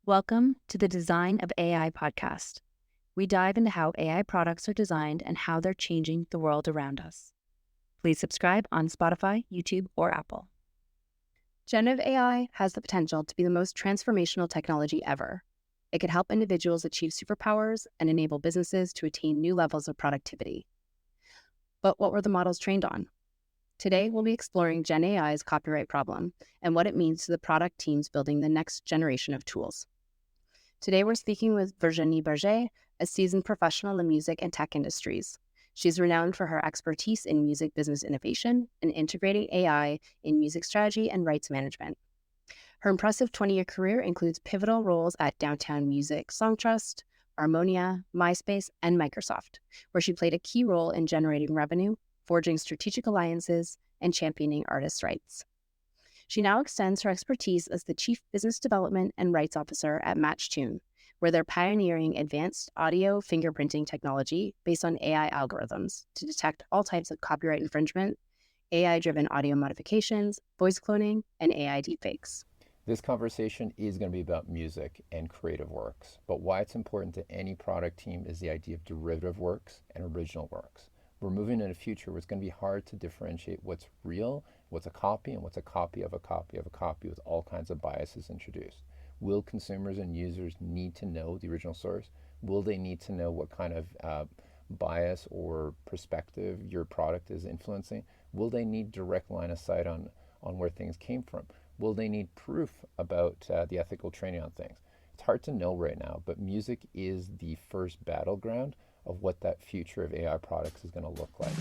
Welcome to the Design of AI podcast. We dive into how AI products are designed and how they're changing the world around us. Please subscribe on Spotify, YouTube, or Apple. Generative AI has the potential to be the most transformational technology ever. It could help individuals achieve superpowers and enable businesses to attain new levels of productivity. But what were the models trained on? Today, we'll be exploring GenAI's copyright problem and what it means to the product teams building the next generation of tools. Today, we're speaking with Brittany, a seasoned professional in the music and tech industries. She's renowned for her expertise in music business innovation and integrating AI in music strategy and rights management. Her impressive 20-year career includes pivotal roles at Downtown Music Songtrust, Harmonia, MySpace, and Microsoft, where she played a key role in generating revenue, forging strategic alliances, and championing artists' rights. She now extends her expertise as the Chief Business Development and Rights Officer at MatchTune, where they're pioneering advanced audio fingerprinting technology based on AI algorithms to detect all types of copyright infringement, AI-driven audio modifications, voice cloning, and AI deepfakes. This conversation is going to be about music and creative works, but why it's important to any product team is the idea of derivative works and original works. We're moving in a future where it's going to be hard to differentiate what's real, what's a copy, and what's a copy of a copy of a copy with all kinds of biases introduced. Will consumers and users need to know the original source? Will they need to know what kind of bias or perspective your product is influencing? Will they need direct line of sight on where things came from? Will they need proof about the ethical training on things? It's hard to know right now, but music is the first battleground of what that future of AI products is going to look like.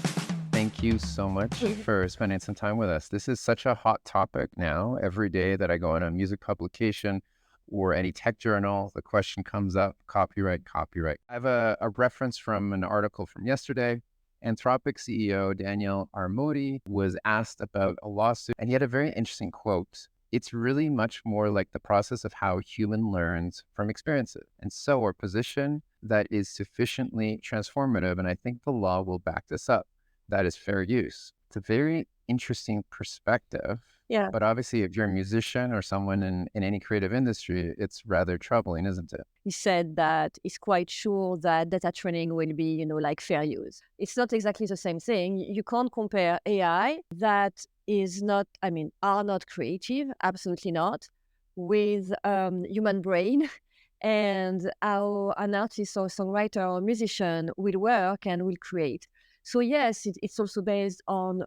Thank you so much for spending some time with us. This is such a hot topic now. Every day that I go on a music publication or any tech journal, the question comes up, copyright, copyright. I have a reference from an article from yesterday. Anthropic CEO Daniel Armodi was asked about a lawsuit, and he had a very interesting quote. It's really much more like the process of how human learns from experiences. And so our position that is sufficiently transformative, and I think the law will back this up, that is fair use. It's a very interesting perspective. Yeah. But obviously, if you're a musician or someone in any creative industry, it's rather troubling, isn't it? He said that he's quite sure that data training will be, like fair use. It's not exactly the same thing. You can't compare AI that is not, are not creative, absolutely not, with human brain and how an artist or songwriter or musician will work and will create. So yes, it's also based on,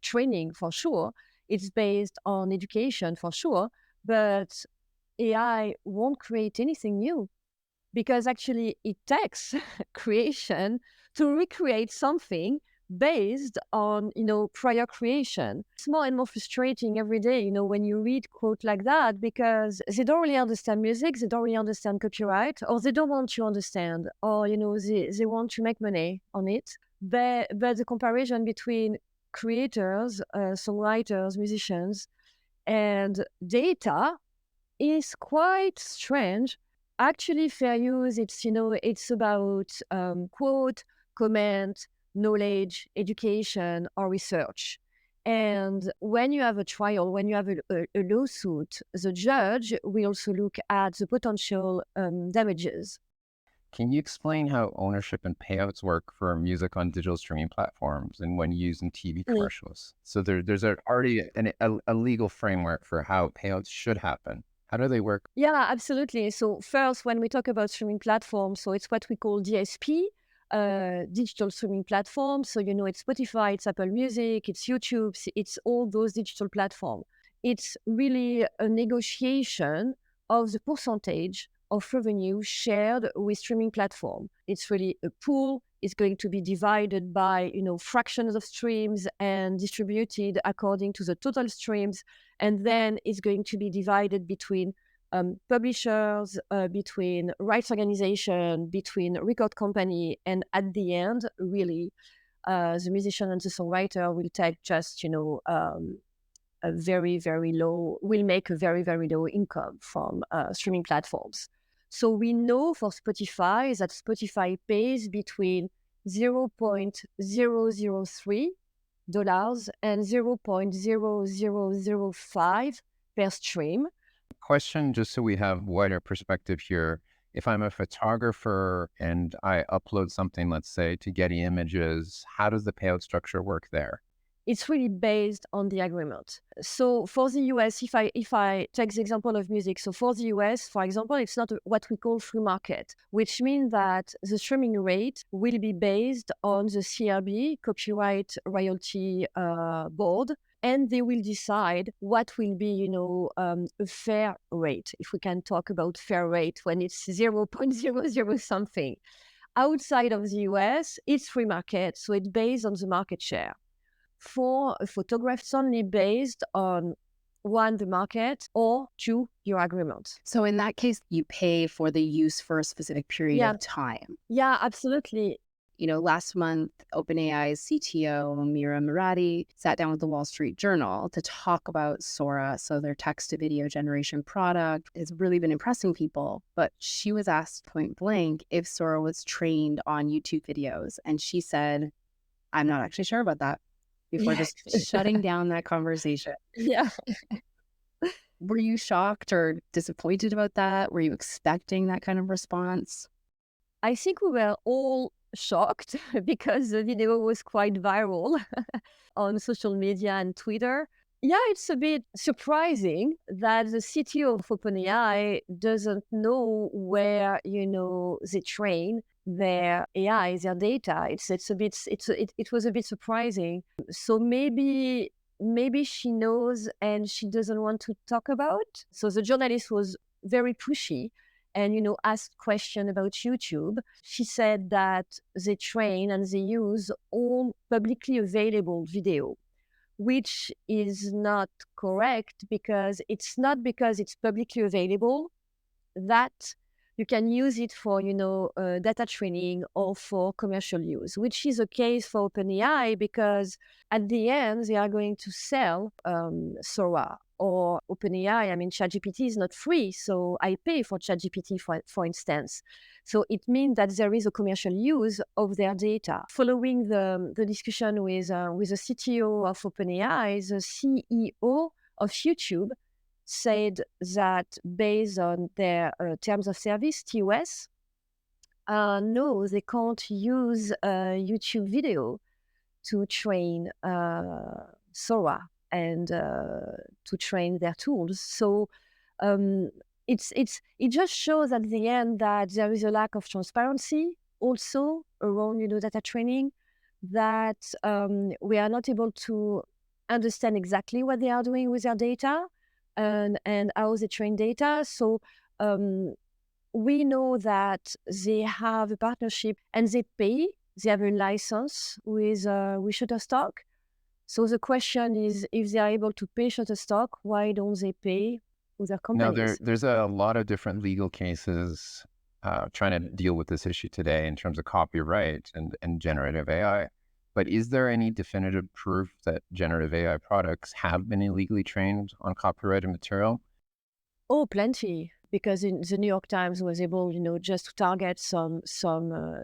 training for sure. It's based on education for sure, but AI won't create anything new because actually it takes creation to recreate something based on, prior creation. It's more and more frustrating every day, when you read quote like that, because they don't really understand music, they don't really understand copyright, or they don't want to understand, or, they want to make money on it. But the comparison between creators, songwriters, musicians, and data is quite strange. Actually, fair use, it's about quote, comment, knowledge, education, or research. And when you have a trial, when you have a lawsuit, the judge will also look at the potential damages. Can you explain how ownership and payouts work for music on digital streaming platforms and when used in TV commercials? So there's already a legal framework for how payouts should happen. How do they work? Yeah, absolutely. So first, when we talk about streaming platforms, so it's what we call DSP, digital streaming platforms. So, it's Spotify, it's Apple Music, it's YouTube, it's all those digital platforms. It's really a negotiation of the percentage of revenue shared with streaming platform. It's really a pool. It's going to be divided by, fractions of streams and distributed according to the total streams. And then it's going to be divided between publishers, between rights organization, between record company. And at the end, really, the musician and the songwriter will take just, a very, very low, will make a very, very low income from streaming platforms. So we know for Spotify that Spotify pays between $0.003 and $0.0005 per stream. Question, just so we have wider perspective here. If I'm a photographer and I upload something, let's say, to Getty Images, how does the payout structure work there? It's really based on the agreement. So for the US, if I take the example of music, so for the US, for example, it's not what we call free market, which means that the streaming rate will be based on the CRB, Copyright Royalty Board, and they will decide what will be, a fair rate, if we can talk about fair rate when it's 0.00 something. Outside of the US, it's free market, so it's based on the market share. For a photograph, it's only based on one, the market, or two, your agreement. So in that case, you pay for the use for a specific period of time. Yeah, absolutely. Last month, OpenAI's CTO, Mira Murati, sat down with the Wall Street Journal to talk about Sora. So their text-to-video generation product has really been impressing people. But she was asked point blank if Sora was trained on YouTube videos. And she said, I'm not actually sure about that, before just shutting down that conversation. Yeah. Were you shocked or disappointed about that? Were you expecting that kind of response? I think we were all shocked because the video was quite viral on social media and Twitter. Yeah, it's a bit surprising that the CTO of OpenAI doesn't know where, they train their AI, their data. It was a bit surprising. So maybe she knows and she doesn't want to talk about. So the journalist was very pushy and, asked question about YouTube. She said that they train and they use all publicly available video, which is not correct, because it's not because it's publicly available that you can use it for, data training or for commercial use, which is a case for OpenAI, because at the end, they are going to sell Sora or OpenAI. ChatGPT is not free, so I pay for ChatGPT, for instance. So it means that there is a commercial use of their data. Following the discussion with the CTO of OpenAI, the CEO of YouTube said that based on their terms of service, TOS, no, they can't use YouTube video to train Sora and to train their tools. So it just shows at the end that there is a lack of transparency also around data training, that we are not able to understand exactly what they are doing with their data and how they train data. So we know that they have a partnership and they have a license with Shutterstock. So the question is, if they are able to pay Shutterstock, why don't they pay other companies? Now, there's a lot of different legal cases trying to deal with this issue today in terms of copyright and generative AI. But is there any definitive proof that generative AI products have been illegally trained on copyrighted material? Oh, plenty. Because the New York Times was able, just to target some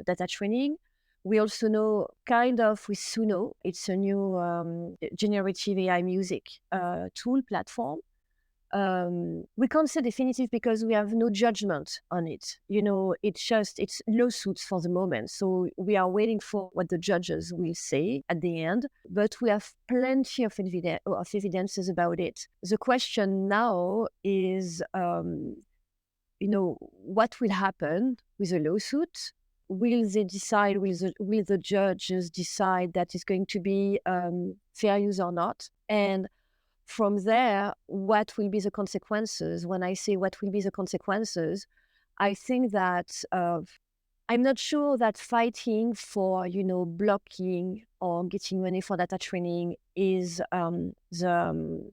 data training. We also know kind of with Suno, it's a new generative AI music tool platform. We can't say definitive because we have no judgment on it. It's lawsuits for the moment. So we are waiting for what the judges will say at the end, but we have plenty of evidences about it. The question now is, what will happen with a lawsuit? Will they decide, will the judges decide that it's going to be fair use or not? And from there, what will be the consequences? When I say what will be the consequences, I think that I'm not sure that fighting for, blocking or getting money for data training is the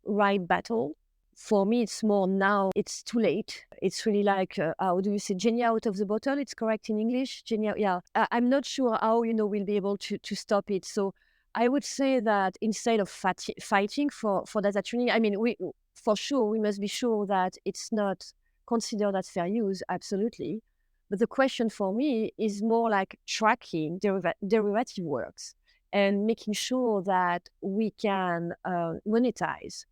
right battle. For me, it's more now, it's too late. It's really like, how do you say, genie out of the bottle? It's correct in English? Genie, yeah. I'm not sure how, we'll be able to stop it. So I would say that instead of fighting for data training, we must be sure that it's not considered as fair use, absolutely. But the question for me is more like tracking derivative works and making sure that we can monetize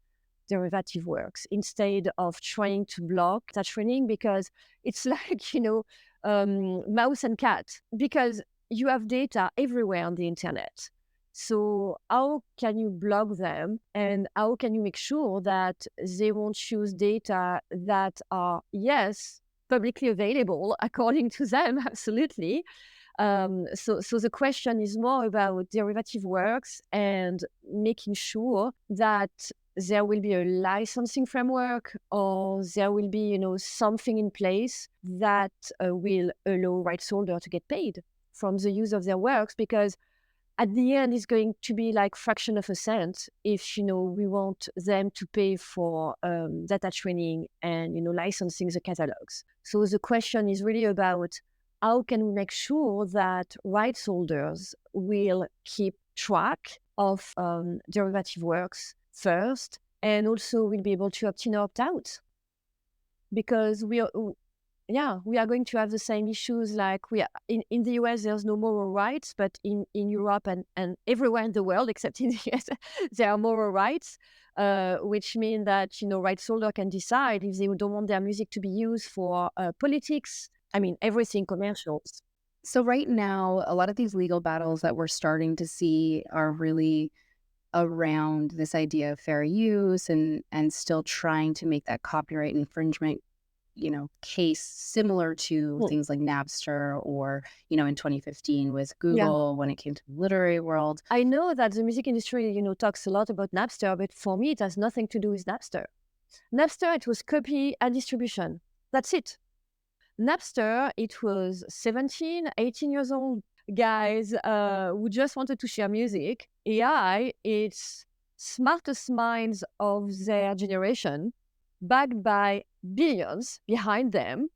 derivative works instead of trying to block data training, because it's like, mouse and cat, because you have data everywhere on the internet. So how can you block them, and how can you make sure that they won't choose data that are, yes, publicly available according to them? Absolutely. So the question is more about derivative works and making sure that there will be a licensing framework, or there will be, something in place that will allow rights holder to get paid from the use of their works, because at the end, it's going to be like fraction of a cent if, we want them to pay for data training and, licensing the catalogs. So the question is really about how can we make sure that rights holders will keep track of derivative works first, and also will be able to opt in or opt out, because we are going to have the same issues like we are in the US. There's no moral rights, but in Europe and everywhere in the world except in the US, there are moral rights, which mean that, rights holder can decide if they don't want their music to be used for politics. I mean, everything commercials. So right now, a lot of these legal battles that we're starting to see are really around this idea of fair use, and still trying to make that copyright infringement, case similar to things like Napster, or, in 2015 with Google when it came to the literary world. I know that the music industry, talks a lot about Napster, but for me, it has nothing to do with Napster. Napster, it was copy and distribution. That's it. Napster, it was 17, 18 years old guys who just wanted to share music. AI, it's smartest minds of their generation, backed by billions behind them,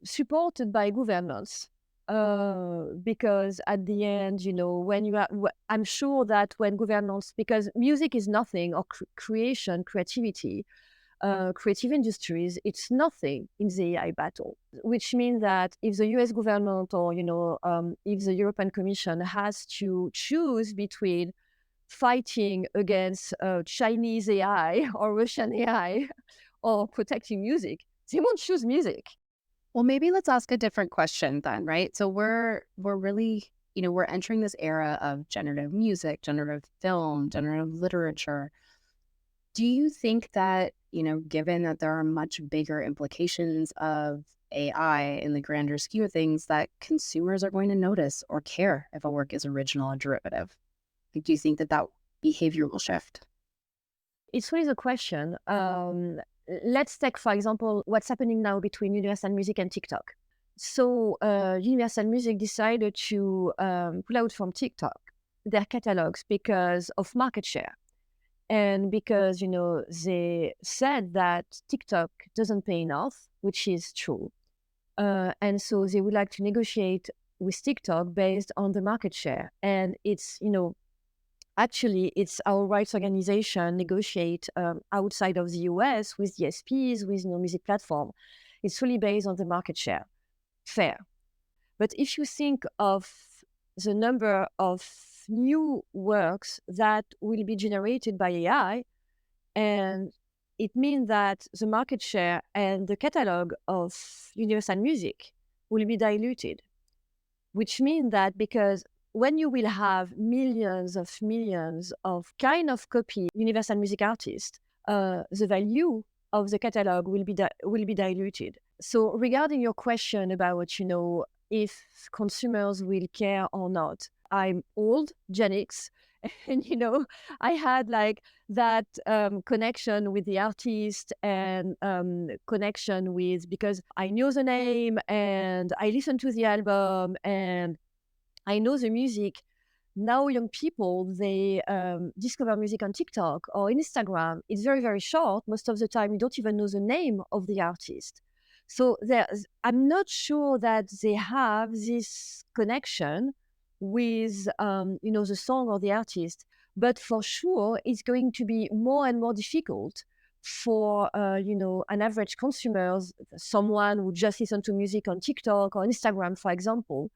supported by governments. Because at the end, when you are, I'm sure that when governments, because music is nothing, or creation, creativity, creative industries, it's nothing in the AI battle, which means that if the US government, or, if the European Commission has to choose between fighting against Chinese AI or Russian AI or protecting music, they won't choose music. Well, maybe let's ask a different question then, right? So we're really, we're entering this era of generative music, generative film, generative literature. Do you think that, given that there are much bigger implications of AI in the grander scheme of things, that consumers are going to notice or care if a work is original or derivative? Do you think that behavior will shift? It's really the question. Let's take, for example, what's happening now between Universal Music and TikTok. So Universal Music decided to pull out from TikTok their catalogs because of market share. And because, they said that TikTok doesn't pay enough, which is true. And so they would like to negotiate with TikTok based on the market share. And it's, actually, it's our rights organization negotiate outside of the US with DSPs, with music platform. It's really based on the market share. Fair. But if you think of the number of new works that will be generated by AI, and it means that the market share and the catalog of Universal Music will be diluted, which means that because when you will have millions of kind of copy Universal Music artists, the value of the catalog will be diluted. So regarding your question about, if consumers will care or not, I'm old, Gen X, and, I had like that connection with the artist, and connection with, because I knew the name and I listened to the album and I know the music. Now young people, they discover music on TikTok or Instagram. It's very, very short. Most of the time, you don't even know the name of the artist. So I'm not sure that they have this connection with, the song or the artist. But for sure, it's going to be more and more difficult for, an average consumer, someone who just listens to music on TikTok or Instagram, for example,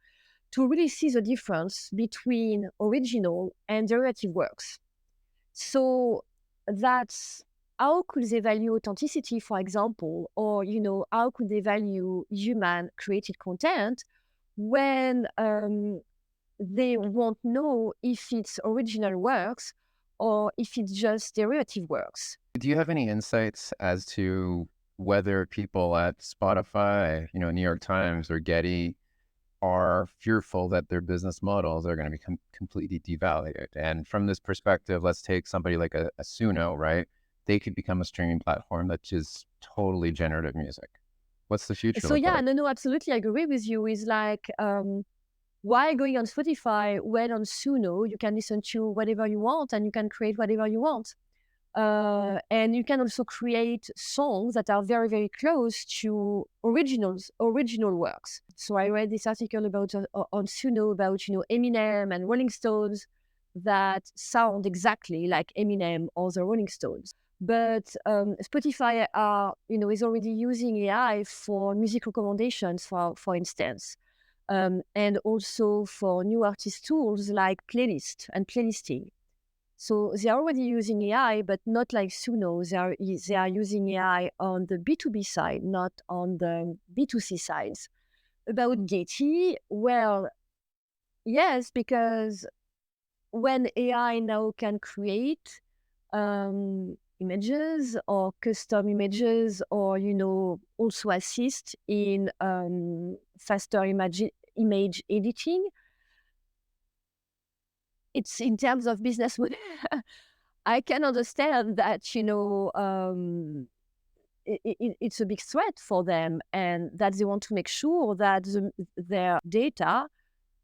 to really see the difference between original and derivative works. So that's how could they value authenticity, for example, or how could they value human created content when they won't know if it's original works or if it's just derivative works. Do you have any insights as to whether people at Spotify, New York Times or Getty are fearful that their business models are going to become completely devalued? And from this perspective, let's take somebody like a Suno, right? They could become a streaming platform that is totally generative music. What's the future So look yeah, like? no, absolutely, I agree with you. Is like, why going on Spotify when on Suno you can listen to whatever you want and you can create whatever you want. And you can also create songs that are very, very close to original works. So I read this article about on Suno about Eminem and Rolling Stones that sound exactly like Eminem or the Rolling Stones. But Spotify is already using AI for music recommendations, for instance, and also for new artist tools like playlist and playlisting. So they are already using AI, but not like Suno. They are using AI on the B2B side, not on the B2C sides. About Getty, well, yes, because when AI now can create images or custom images, or also assist in faster image editing, it's in terms of business model. I can understand that it's a big threat for them, and that they want to make sure that their data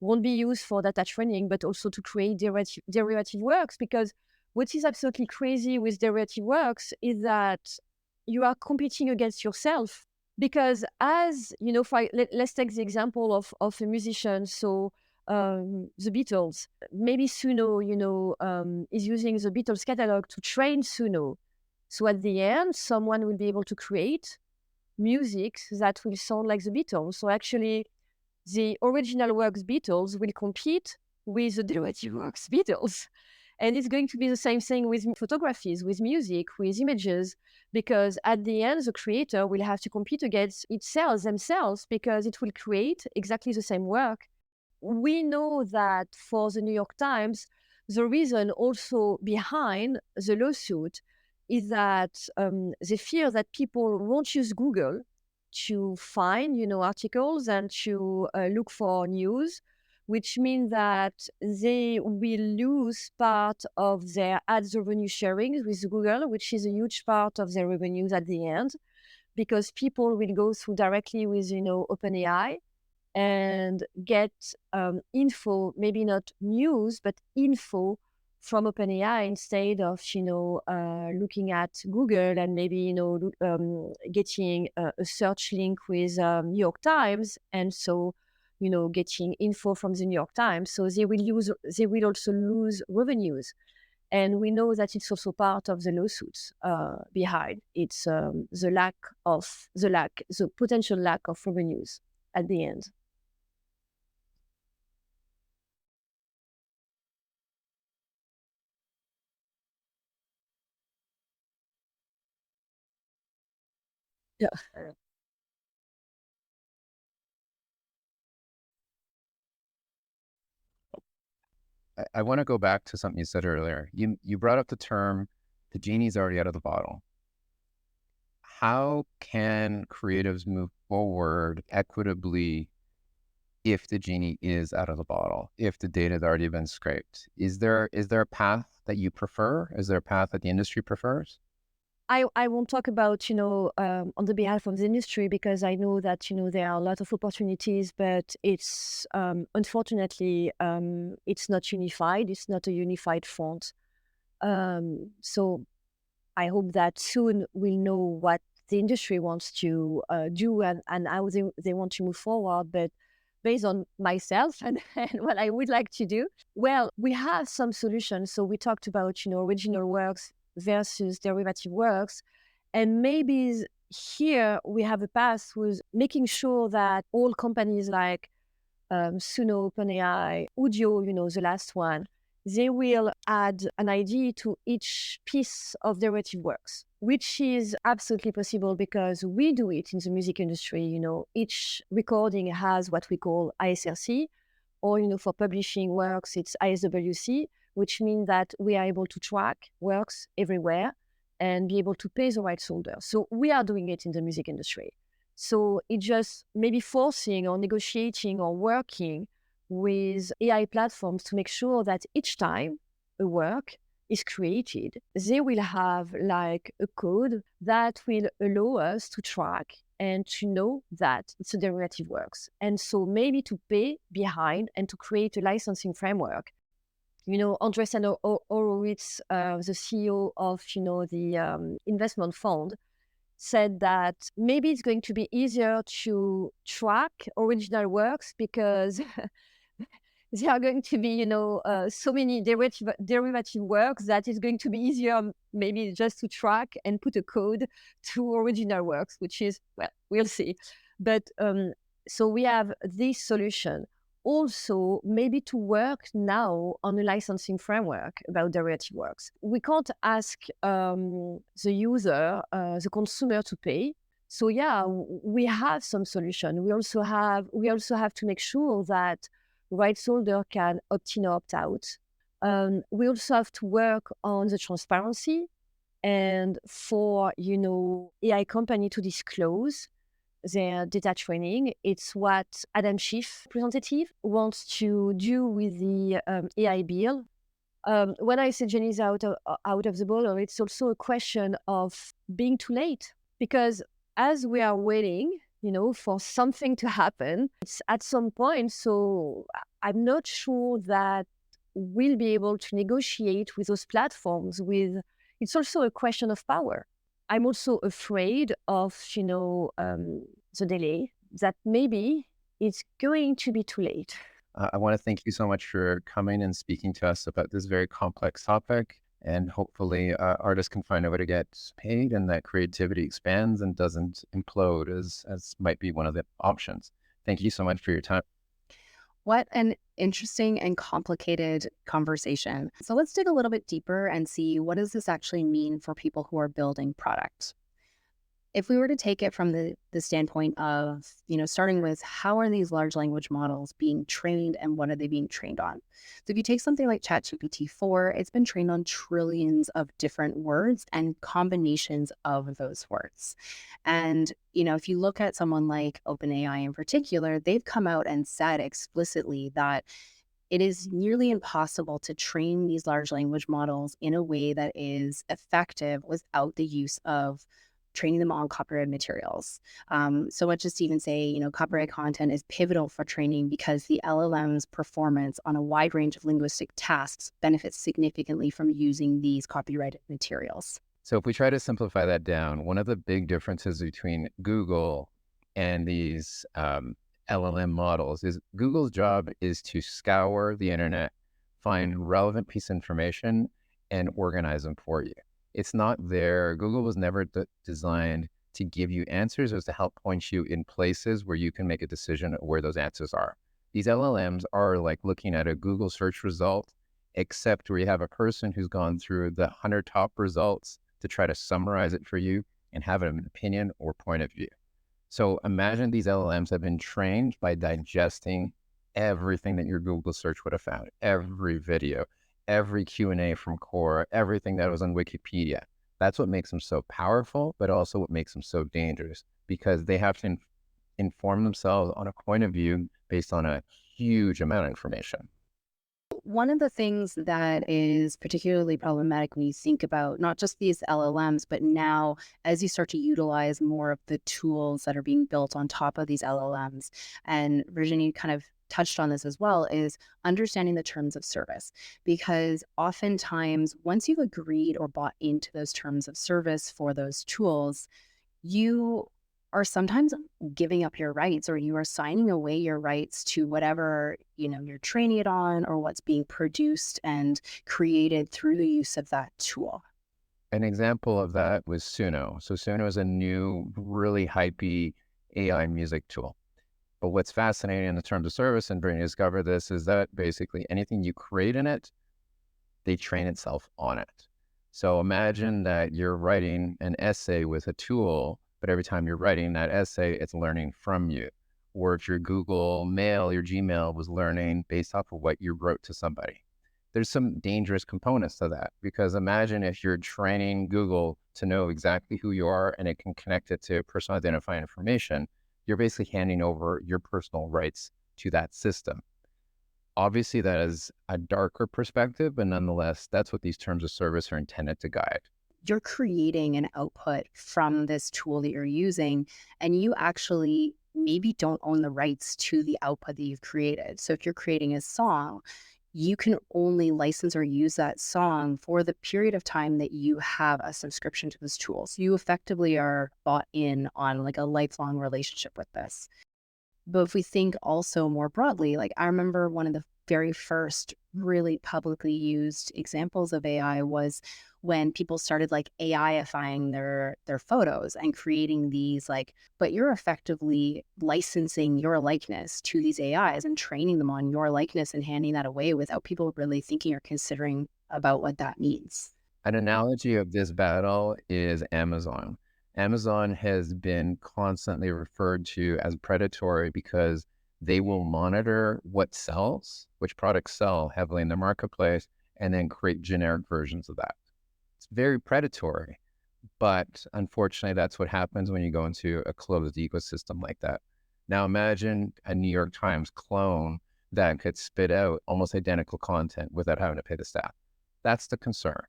won't be used for data training, but also to create derivative works. Because what is absolutely crazy with derivative works is that you are competing against yourself. Because as let's take the example of a musician. So the Beatles, maybe Suno, is using the Beatles catalog to train Suno. So at the end, someone will be able to create music that will sound like the Beatles. So actually, the original works Beatles will compete with the derivative works Beatles. And it's going to be the same thing with photographies, with music, with images, because at the end, the creator will have to compete against themselves, because it will create exactly the same work. We know that for the New York Times, the reason also behind the lawsuit is that they fear that people won't use Google to find, articles and to look for news, which means that they will lose part of their ads revenue sharing with Google, which is a huge part of their revenues at the end, because people will go through directly with, OpenAI and get info, maybe not news, but info from OpenAI instead of, looking at Google and maybe, getting a search link with New York Times. And so, getting info from the New York Times. So they will also lose revenues. And we know that it's also part of the lawsuits behind. It's the potential lack of revenues at the end. Yeah. I want to go back to something you said earlier. You brought up the term, the genie's already out of the bottle. How can creatives move forward equitably if the genie is out of the bottle, if the data has already been scraped? Is there a path that you prefer? Is there a path that the industry prefers? I won't talk about, on the behalf of the industry, because I know that, there are a lot of opportunities, but it's, unfortunately, it's not unified. It's not a unified front. So I hope that soon we'll know what the industry wants to do, and how they want to move forward. But based on myself and what I would like to do, well, we have some solutions. So we talked about, original works versus derivative works. And maybe here we have a path with making sure that all companies like Suno, OpenAI, Udio, the last one, they will add an ID to each piece of derivative works, which is absolutely possible because we do it in the music industry. Each recording has what we call ISRC, or, for publishing works, it's ISWC, which means that we are able to track works everywhere and be able to pay the rights holder. So we are doing it in the music industry. So it just maybe forcing or negotiating or working with AI platforms to make sure that each time a work is created, they will have like a code that will allow us to track and to know that it's a derivative works. And so maybe to pay behind and to create a licensing framework. Andreessen Horowitz, the CEO of, the investment fund, said that maybe it's going to be easier to track original works because there are going to be, so many derivative works that it's going to be easier maybe just to track and put a code to original works, which is, well, we'll see. But so we have this solution. Also, maybe to work now on a licensing framework about derivative works. We can't ask the user, the consumer, to pay. So yeah, we have some solution. We also have to make sure that rights holder can opt in or opt out. We also have to work on the transparency and for AI company to disclose their data training. It's what Adam Schiff, representative, wants to do with the AI bill. When I say Gen is out of the border, it's also a question of being too late, because as we are waiting, for something to happen, it's at some point. So I'm not sure that we'll be able to negotiate with those platforms. It's also a question of power. I'm also afraid of, the delay, that maybe it's going to be too late. I want to thank you so much for coming and speaking to us about this very complex topic. And hopefully artists can find a way to get paid and that creativity expands and doesn't implode as might be one of the options. Thank you so much for your time. What an interesting and complicated conversation. So let's dig a little bit deeper and see, what does this actually mean for people who are building product? If we were to take it from the standpoint of, starting with how are these large language models being trained and what are they being trained on? So if you take something like ChatGPT-4, it's been trained on trillions of different words and combinations of those words. And, if you look at someone like OpenAI in particular, they've come out and said explicitly that it is nearly impossible to train these large language models in a way that is effective without the use of training them on copyrighted materials. So much as to even say, copyright content is pivotal for training because the LLM's performance on a wide range of linguistic tasks benefits significantly from using these copyrighted materials. So if we try to simplify that down, one of the big differences between Google and these LLM models is Google's job is to scour the internet, find relevant piece of information, and organize them for you. It's not there. Google was never designed to give you answers. It was to help point you in places where you can make a decision where those answers are. These LLMs are like looking at a Google search result, except where you have a person who's gone through the 100 top results to try to summarize it for you and have an opinion or point of view. So imagine these LLMs have been trained by digesting everything that your Google search would have found, every video, every Q&A from Core, everything that was on Wikipedia. That's what makes them so powerful, but also what makes them so dangerous, because they have to inform themselves on a point of view based on a huge amount of information. One of the things that is particularly problematic when you think about not just these LLMs, but now as you start to utilize more of the tools that are being built on top of these LLMs, and Virginia kind of touched on this as well, is understanding the terms of service. Because oftentimes, once you've agreed or bought into those terms of service for those tools, you are sometimes giving up your rights, or you are signing away your rights to whatever, you're training it on, or what's being produced and created through the use of that tool. An example of that was Suno. So Suno is a new, really hypey AI music tool. But what's fascinating in the terms of service, and Brittany discovered this, is that basically anything you create in it they train itself on it. So imagine that you're writing an essay with a tool, but every time you're writing that essay, it's learning from you. Or if your Google Mail, your Gmail was learning based off of what you wrote to somebody. There's some dangerous components to that, because imagine if you're training Google to know exactly who you are and it can connect it to personal identifying information. You're basically handing over your personal rights to that system. Obviously, that is a darker perspective, but nonetheless, that's what these terms of service are intended to guide. You're creating an output from this tool that you're using, and you actually maybe don't own the rights to the output that you've created. So if you're creating a song, you can only license or use that song for the period of time that you have a subscription to this tool. So you effectively are bought in on like a lifelong relationship with this. But if we think also more broadly, like I remember one of the very first really publicly used examples of AI was when people started like AIifying their photos and creating these like, but you're effectively licensing your likeness to these AIs and training them on your likeness and handing that away without people really thinking or considering about what that means. An analogy of this battle is Amazon. Amazon has been constantly referred to as predatory because they will monitor what sells, which products sell heavily in the marketplace, and then create generic versions of that. It's very predatory, but unfortunately, that's what happens when you go into a closed ecosystem like that. Now imagine a New York Times clone that could spit out almost identical content without having to pay the staff. That's the concern.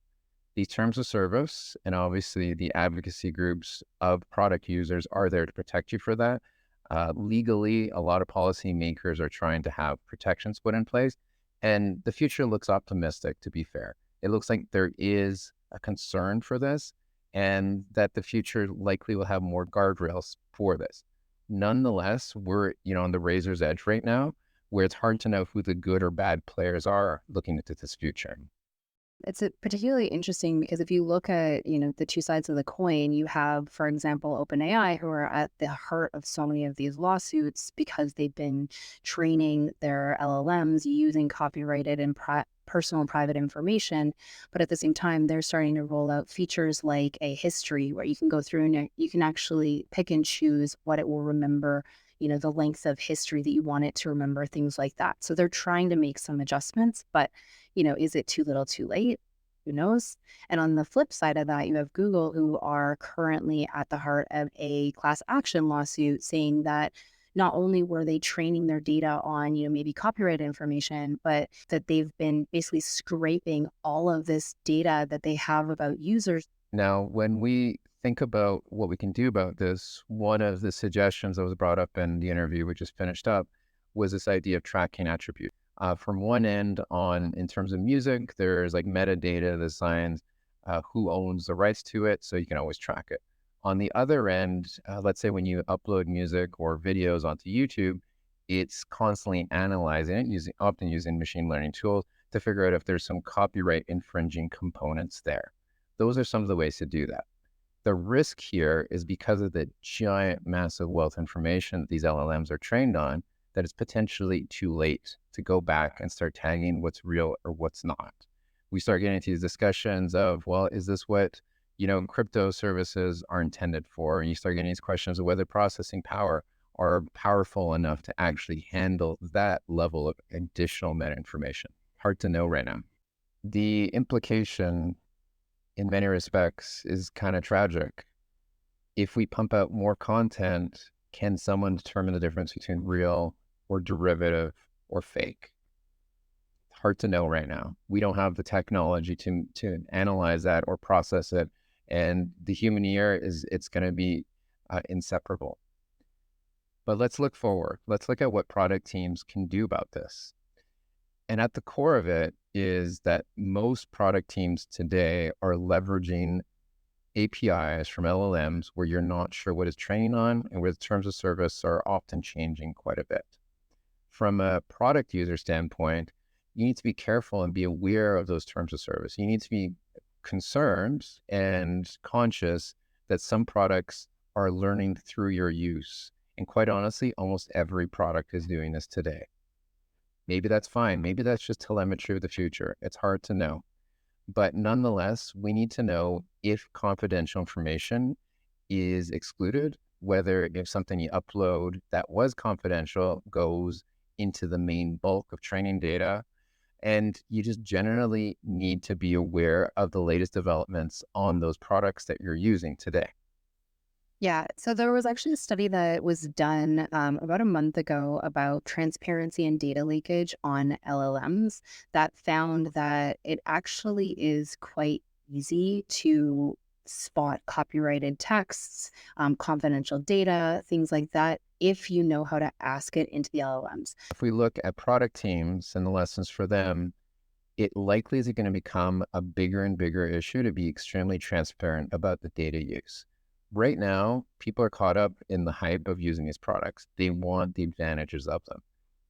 These terms of service and obviously the advocacy groups of product users are there to protect you for that. Legally, a lot of policymakers are trying to have protections put in place, and the future looks optimistic, to be fair. It looks like there is a concern for this and that the future likely will have more guardrails for this. Nonetheless, we're on the razor's edge right now, where it's hard to know who the good or bad players are looking into this future. It's particularly interesting because if you look at, the two sides of the coin, you have, for example, OpenAI, who are at the heart of so many of these lawsuits because they've been training their LLMs using copyrighted and personal and private information. But at the same time, they're starting to roll out features like a history where you can go through and you can actually pick and choose what it will remember, the length of history that you want it to remember, things like that. So they're trying to make some adjustments, but is it too little too late? Who knows? And on the flip side of that, you have Google, who are currently at the heart of a class action lawsuit saying that not only were they training their data on, maybe copyright information, but that they've been basically scraping all of this data that they have about users. Now, when we think about what we can do about this, one of the suggestions that was brought up in the interview we just finished up was this idea of tracking attributes. From one end in terms of music, there's like metadata that assigns who owns the rights to it, so you can always track it. On the other end, let's say when you upload music or videos onto YouTube, it's constantly analyzing it, often using machine learning tools to figure out if there's some copyright infringing components there. Those are some of the ways to do that. The risk here is because of the giant, massive wealth of information that these LLMs are trained on, that it's potentially too late to go back and start tagging what's real or what's not. We start getting into these discussions of, well, is this what, crypto services are intended for? And you start getting these questions of whether processing power are powerful enough to actually handle that level of additional meta information. Hard to know right now. The implication in many respects is kind of tragic. If we pump out more content, can someone determine the difference between real or derivative or fake? Hard to know right now. We don't have the technology to analyze that or process it. And the human ear it's going to be inseparable. But let's look forward. Let's look at what product teams can do about this. And at the core of it is that most product teams today are leveraging APIs from LLMs where you're not sure what it's training on and where the terms of service are often changing quite a bit. From a product user standpoint, you need to be careful and be aware of those terms of service. You need to be concerned and conscious that some products are learning through your use. And quite honestly, almost every product is doing this today. Maybe that's fine. Maybe that's just telemetry of the future. It's hard to know. But nonetheless, we need to know if confidential information is excluded, whether if something you upload that was confidential goes into the main bulk of training data. And you just generally need to be aware of the latest developments on those products that you're using today. Yeah, so there was actually a study that was done about a month ago about transparency and data leakage on LLMs that found that it actually is quite easy to spot copyrighted texts, confidential data, things like that, if you know how to ask it into the LLMs. If we look at product teams and the lessons for them, it likely is going to become a bigger and bigger issue to be extremely transparent about the data use. Right now, people are caught up in the hype of using these products. They want the advantages of them.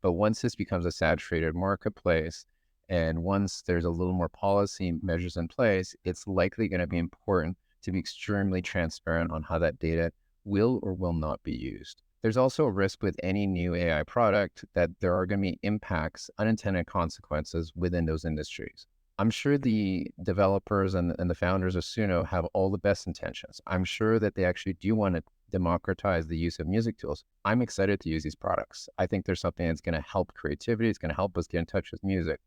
But once this becomes a saturated marketplace, and once there's a little more policy measures in place, it's likely going to be important to be extremely transparent on how that data will or will not be used. There's also a risk with any new AI product that there are going to be impacts, unintended consequences within those industries. I'm sure the developers and the founders of Suno have all the best intentions. I'm sure that they actually do want to democratize the use of music tools. I'm excited to use these products. I think there's something that's going to help creativity. It's going to help us get in touch with music.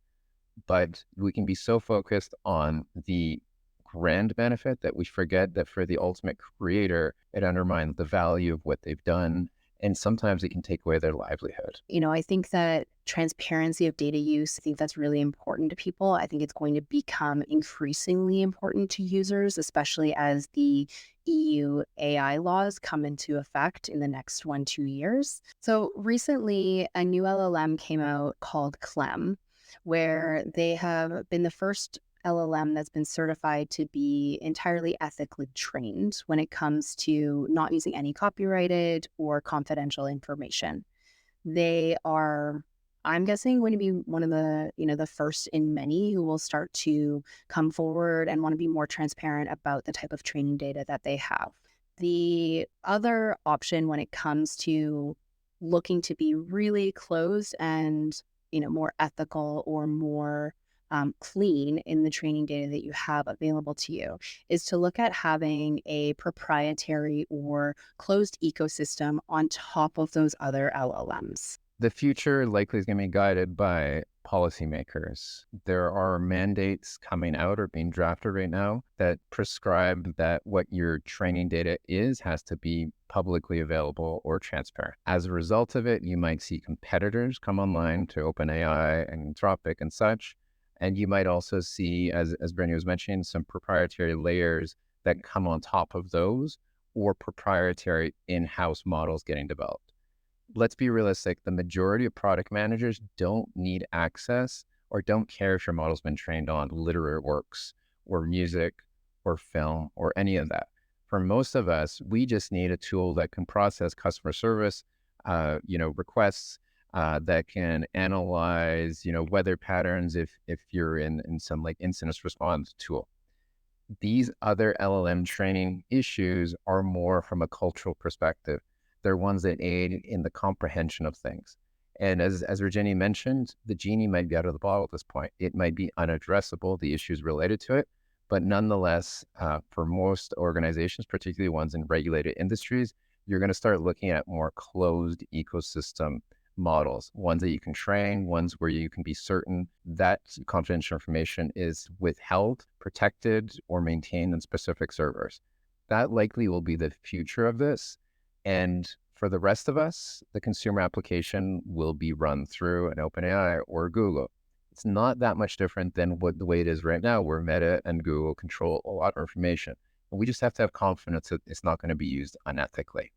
But we can be so focused on the grand benefit that we forget that for the ultimate creator, it undermines the value of what they've done. And sometimes it can take away their livelihood. I think that transparency of data use, I think that's really important to people. I think it's going to become increasingly important to users, especially as the EU AI laws come into effect in the next 1-2 years. So recently, a new LLM came out called Clem, where they have been the first LLM that's been certified to be entirely ethically trained when it comes to not using any copyrighted or confidential information. They are, I'm guessing, going to be one of the first in many who will start to come forward and want to be more transparent about the type of training data that they have. The other option when it comes to looking to be really closed and more ethical or more clean in the training data that you have available to you is to look at having a proprietary or closed ecosystem on top of those other LLMs. The future likely is going to be guided by policymakers. There are mandates coming out or being drafted right now that prescribe that what your training data has to be publicly available or transparent. As a result of it, you might see competitors come online to OpenAI and Anthropic and such. And you might also see, as Brittany was mentioning, some proprietary layers that come on top of those or proprietary in-house models getting developed. Let's be realistic. The majority of product managers don't need access or don't care if your model's been trained on literary works or music or film or any of that. For most of us, we just need a tool that can process customer service, requests, that can analyze, weather patterns if you're in some like incident response tool. These other LLM training issues are more from a cultural perspective. They're ones that aid in the comprehension of things. And as Virginia mentioned, the genie might be out of the bottle at this point. It might be unaddressable, the issues related to it. But nonetheless, for most organizations, particularly ones in regulated industries, you're going to start looking at more closed ecosystem models, ones that you can train, ones where you can be certain that confidential information is withheld, protected, or maintained in specific servers. That likely will be the future of this. And for the rest of us, the consumer application will be run through an OpenAI or Google. It's not that much different than the way it is right now, where Meta and Google control a lot of information. And we just have to have confidence that it's not going to be used unethically.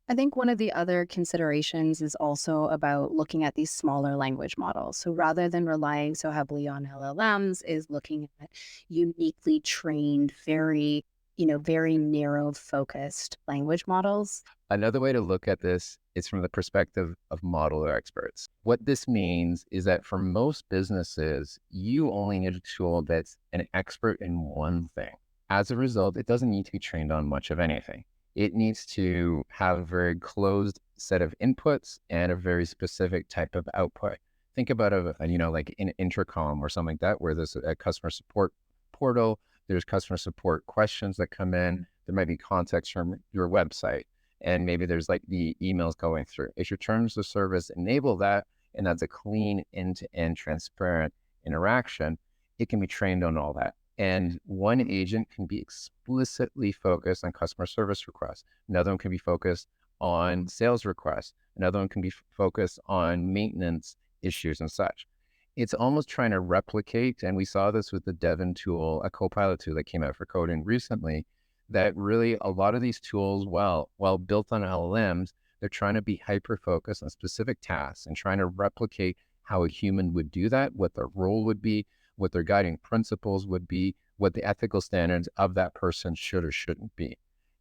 I think one of the other considerations is also about looking at these smaller language models. So rather than relying so heavily on LLMs, is looking at uniquely trained, very narrow focused language models. Another way to look at this is from the perspective of modeler experts. What this means is that for most businesses, you only need a tool that's an expert in one thing. As a result, it doesn't need to be trained on much of anything. It needs to have a very closed set of inputs and a very specific type of output. Think about like an intercom or something like that, where there's a customer support portal. There's customer support questions that come in. There might be context from your website, and maybe there's like the emails going through. If your terms of service enable that, and that's a clean, end-to-end, transparent interaction, it can be trained on all that. And one agent can be explicitly focused on customer service requests. Another one can be focused on sales requests. Another one can be focused on maintenance issues and such. It's almost trying to replicate, and we saw this with the Devin tool, a Copilot tool that came out for coding recently, that really a lot of these tools, while built on LLMs, they're trying to be hyper-focused on specific tasks and trying to replicate how a human would do that, what their role would be, what their guiding principles would be, what the ethical standards of that person should or shouldn't be.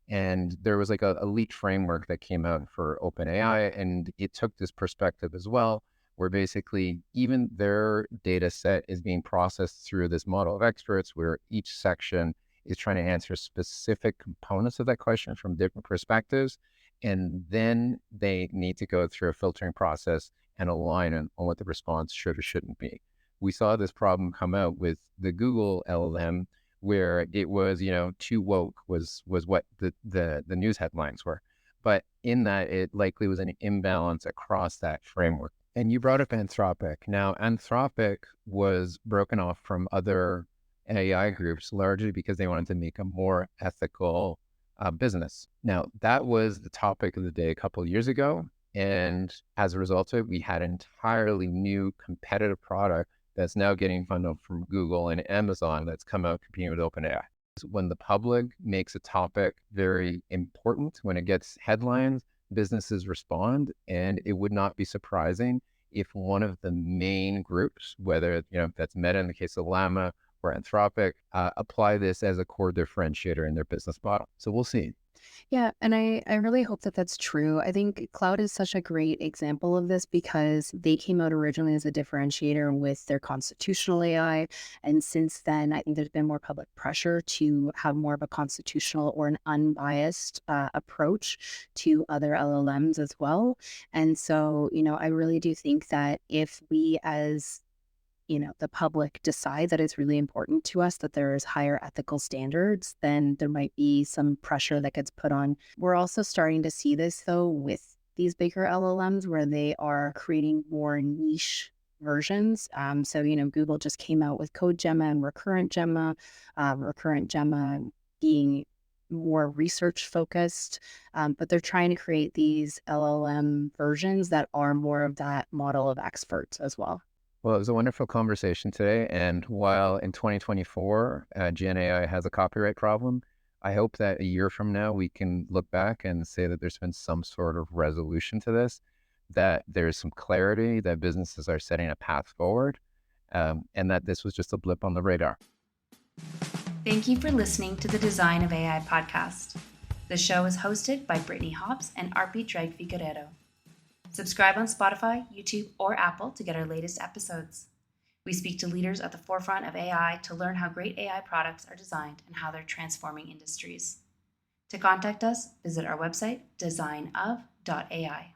And there was like a elite framework that came out for OpenAI, and it took this perspective as well, where basically even their data set is being processed through this model of experts, where each section is trying to answer specific components of that question from different perspectives. And then they need to go through a filtering process and align on what the response should or shouldn't be. We saw this problem come out with the Google LLM, where it was, too woke was what the news headlines were. But in that, it likely was an imbalance across that framework. And you brought up Anthropic. Now, Anthropic was broken off from other AI groups largely because they wanted to make a more ethical business. Now, that was the topic of the day a couple of years ago. And as a result of it, we had an entirely new competitive product that's now getting funded from Google and Amazon that's come out competing with OpenAI. When the public makes a topic very important, when it gets headlines, businesses respond, and it would not be surprising if one of the main groups, whether that's Meta in the case of Llama or Anthropic, apply this as a core differentiator in their business model. So we'll see. Yeah, and I really hope that that's true. I think cloud is such a great example of this because they came out originally as a differentiator with their constitutional AI. And since then, I think there's been more public pressure to have more of a constitutional or an unbiased approach to other LLMs as well. And so, I really do think that if we as the public decide that it's really important to us that there's higher ethical standards, then there might be some pressure that gets put on. We're also starting to see this, though, with these bigger LLMs where they are creating more niche versions. So, Google just came out with Code Gemma and Recurrent Gemma being more research focused, but they're trying to create these LLM versions that are more of that model of experts as well. Well, it was a wonderful conversation today. And while in 2024, GenAI has a copyright problem, I hope that a year from now, we can look back and say that there's been some sort of resolution to this, that there's some clarity, that businesses are setting a path forward, and that this was just a blip on the radar. Thank you for listening to the Design of AI podcast. The show is hosted by Brittany Hobbs and Arpy Dragffy Guerrero. Subscribe on Spotify, YouTube, or Apple to get our latest episodes. We speak to leaders at the forefront of AI to learn how great AI products are designed and how they're transforming industries. To contact us, visit our website, designof.ai.